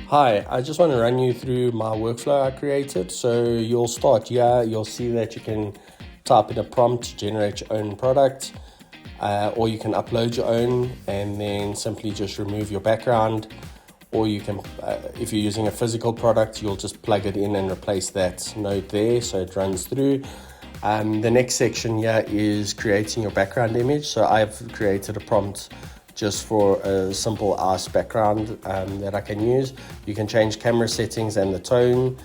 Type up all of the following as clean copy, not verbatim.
Hi, I just want to run you through my workflow I created. So you'll start here, you'll see that you can type in a prompt to generate your own product, or you can upload your own and then simply just remove your background, or you can, if you're using a physical product, you'll just plug it in and replace that node there so it runs through. The next section here is creating your background image. So I've created a prompt just for a simple ass background that I can use. You can change camera settings and the tone.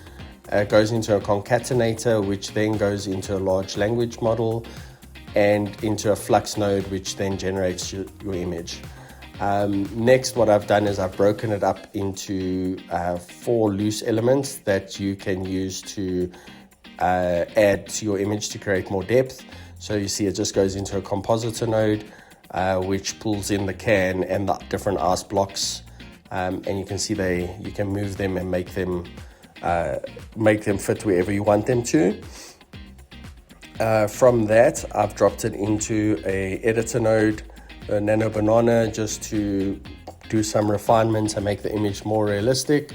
It goes into a concatenator, which then goes into a large language model and into a flux node, which then generates your image. Next, what I've done is I've broken it up into 4 loose elements that you can use to add to your image to create more depth. So you see it just goes into a compositor node, which pulls in the can and the different ass blocks, and you can see you can move them and make them fit wherever you want them to. From that, I've dropped it into a editor node, a nano banana, just to do some refinements and make the image more realistic.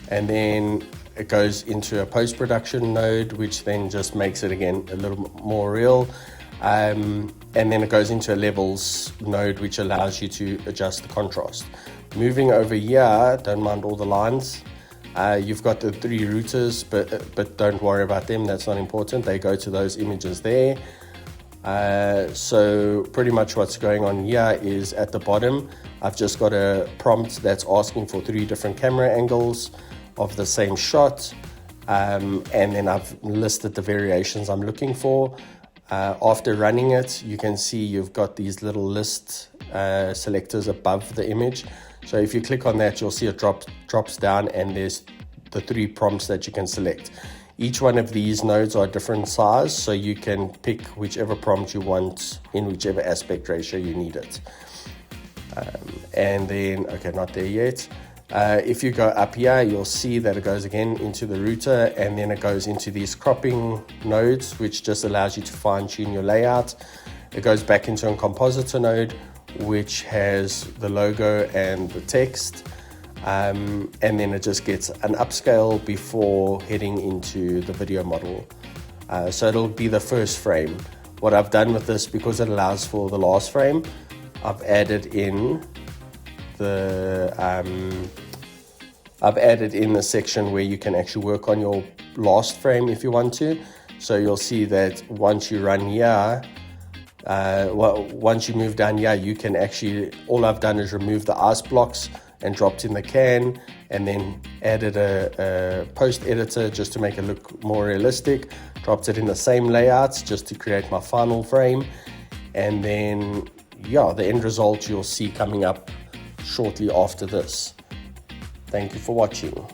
And then it goes into a post-production node, which then just makes it again a little more real. And then it goes into a levels node, which allows you to adjust the contrast. Moving over here, don't mind all the lines. You've got the 3 routers, but don't worry about them. That's not important. They go to those images there. So pretty much what's going on here is at the bottom, I've just got a prompt that's asking for 3 different camera angles of the same shot. And then I've listed the variations I'm looking for. After running it, you can see you've got these little list selectors above the image. So if you click on that, you'll see it drops down and there's the 3 prompts that you can select. Each one of these nodes are different size, so you can pick whichever prompt you want in whichever aspect ratio you need it. And then, okay, not there yet. If you go up here, you'll see that it goes again into the router, and then it goes into these cropping nodes, which just allows you to fine tune your layout. It goes back into a compositor node, which has the logo and the text. And then it just gets an upscale before heading into the video model. So it'll be the first frame. What I've done with this, because it allows for the last frame, I've added in the section where you can actually work on your last frame if you want to. So you'll see that once you run here, once you move down here, you can actually, all I've done is remove the ice blocks and dropped in the can, and then added a post editor just to make it look more realistic. Dropped it in the same layouts just to create my final frame. And then, yeah, the end result you'll see coming up shortly after this. Thank you for watching.